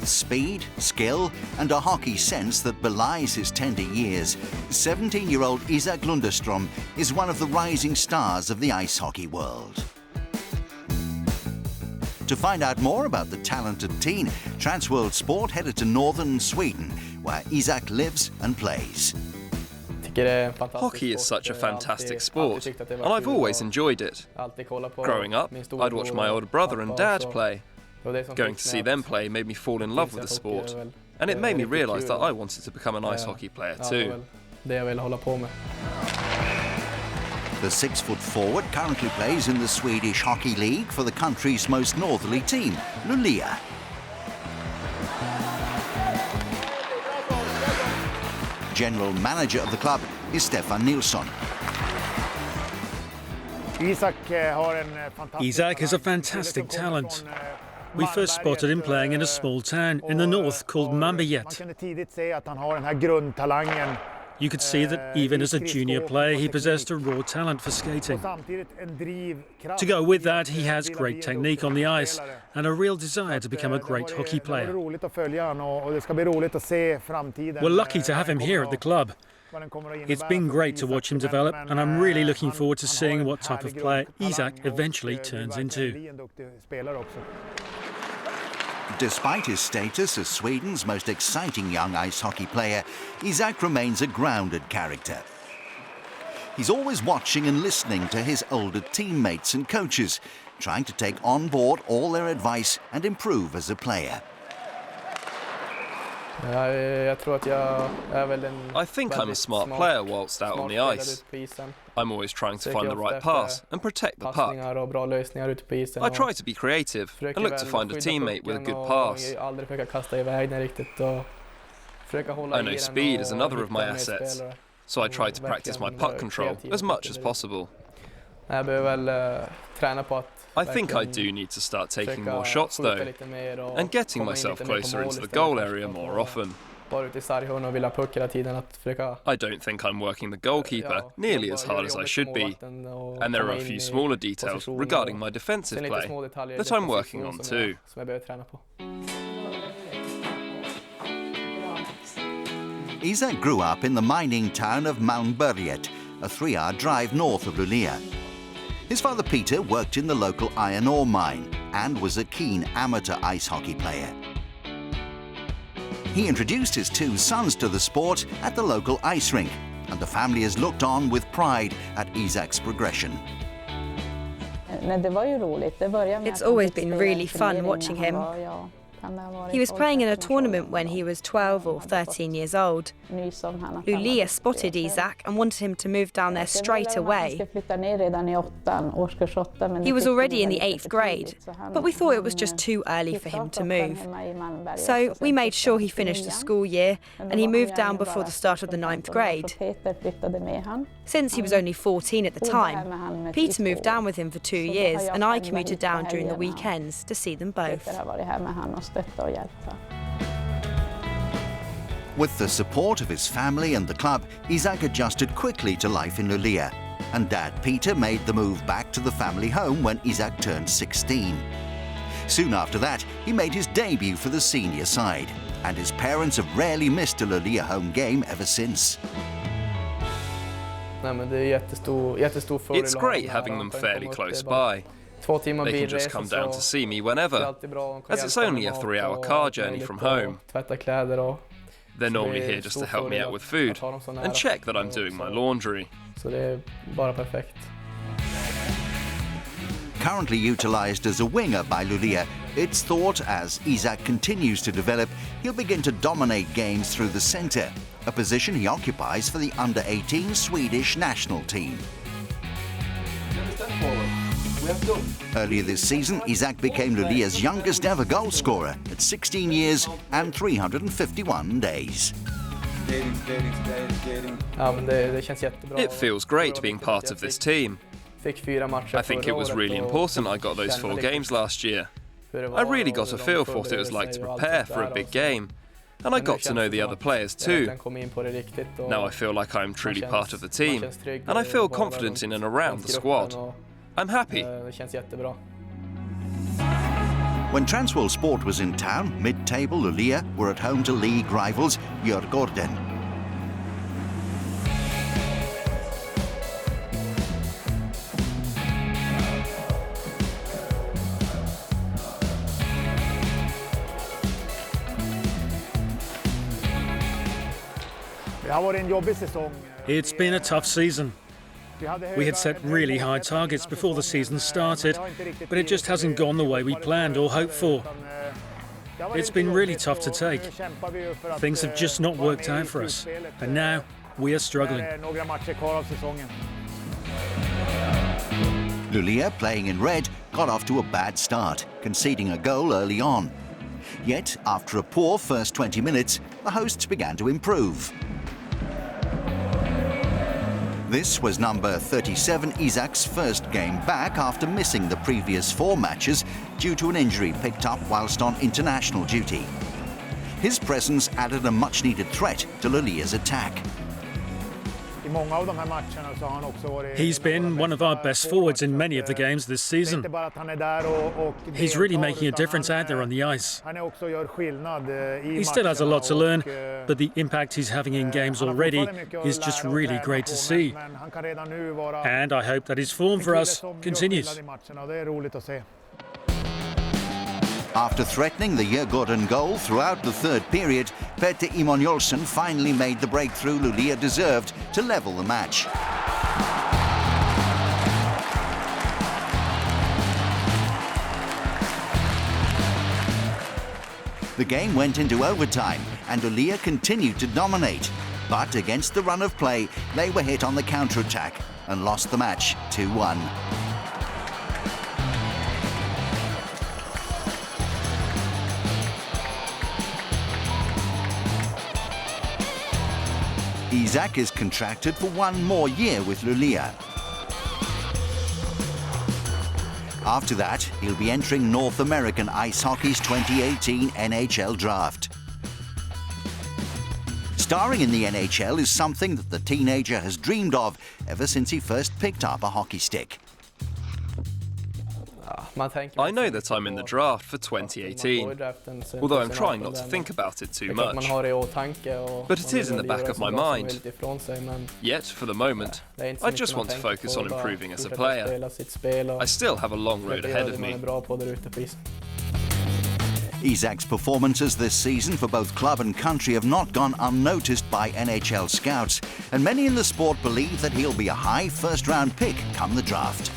With speed, skill and a hockey sense that belies his tender years, 17-year-old Isak Lundeström is one of the rising stars of the ice hockey world. To find out more about the talented teen, Transworld Sport headed to northern Sweden, where Isak lives and plays. Hockey is such a fantastic sport, and I've always enjoyed it. Growing up, I'd watch my older brother and dad play. Going to see them play made me fall in love with the sport, and it made me realise that I wanted to become an ice hockey player too. The 6-foot forward currently plays in the Swedish Hockey League for the country's most northerly team, Luleå. General manager of the club is Stefan Nilsson. Isak is a fantastic talent. We first spotted him playing in a small town in the north called Mamberget. You could see that even as a junior player, he possessed a raw talent for skating. To go with that, he has great technique on the ice and a real desire to become a great hockey player. We're lucky to have him here at the club. It's been great to watch him develop, and I'm really looking forward to seeing what type of player Isak eventually turns into. Despite his status as Sweden's most exciting young ice hockey player, Isak remains a grounded character. He's always watching and listening to his older teammates and coaches, trying to take on board all their advice and improve as a player. I think I'm a smart player whilst out on the ice. I'm always trying to find the right pass and protect the puck. I try to be creative and look to find a teammate with a good pass. I know speed is another of my assets, so I try to practice my puck control as much as possible. I think I do need to start taking more shots though, and getting myself closer into the goal area more often. I don't think I'm working the goalkeeper nearly as hard as I should be, and there are a few smaller details regarding my defensive play that I'm working on too. Isak grew up in the mining town of Malmberget, a 3-hour drive north of Luleå. His father Peter worked in the local iron ore mine and was a keen amateur ice hockey player. He introduced his 2 sons to the sport at the local ice rink, and the family has looked on with pride at Isak's progression. It's always been really fun watching him. He was playing in a tournament when he was 12 or 13 years old. Luleå spotted Isak and wanted him to move down there straight away. He was already in the 8th grade, but we thought it was just too early for him to move. So we made sure he finished the school year and he moved down before the start of the 9th grade. Since he was only 14 at the time, Peter moved down with him for 2 years and I commuted down during the weekends to see them both. With the support of his family and the club, Isak adjusted quickly to life in Luleå, and Dad Peter made the move back to the family home when Isak turned 16. Soon after that, he made his debut for the senior side, and his parents have rarely missed a Luleå home game ever since. It's great having them fairly close by. They can just come down to see me whenever, as it's only a 3-hour car journey from home. They're normally here just to help me out with food and check that I'm doing my laundry. Currently utilised as a winger by Luleå, it's thought as Isak continues to develop, he'll begin to dominate games through the centre, a position he occupies for the under-18 Swedish national team. Earlier this season, Isak became Luleå's youngest ever goal scorer at 16 years and 351 days. It feels great being part of this team. I think it was really important I got those 4 games last year. I really got a feel for what it was like to prepare for a big game. And I got to know the other players too. Now I feel like I'm truly part of the team, and I feel confident in and around the squad. I'm happy. When Transworld Sport was in town, mid-table Luleå were at home to league rivals Djurgården. It's been a tough season. We had set really high targets before the season started, but it just hasn't gone the way we planned or hoped for. It's been really tough to take. Things have just not worked out for us, and now we are struggling. Luleå, playing in red, got off to a bad start, conceding a goal early on. Yet, after a poor first 20 minutes, the hosts began to improve. This was number 37 Isak's first game back after missing the previous 4 matches due to an injury picked up whilst on international duty. His presence added a much-needed threat to Luleå's attack. He's been one of our best forwards in many of the games this season. He's really making a difference out there on the ice. He still has a lot to learn, but the impact he's having in games already is just really great to see. And I hope that his form for us continues. After threatening the Djurgården goal throughout the third period, Peter Imon-Jolsson finally made the breakthrough Luleå deserved to level the match. The game went into overtime and Luleå continued to dominate. But against the run of play, they were hit on the counter-attack and lost the match 2-1. Isak is contracted for 1 more year with Luleå. After that, he'll be entering North American Ice Hockey's 2018 NHL Draft. Starring in the NHL is something that the teenager has dreamed of ever since he first picked up a hockey stick. I know that I'm in the draft for 2018, although I'm trying not to think about it too much. But it is in the back of my mind. Yet, for the moment, I just want to focus on improving as a player. I still have a long road ahead of me. Isak's performances this season for both club and country have not gone unnoticed by NHL scouts, and many in the sport believe that he'll be a high first-round pick come the draft.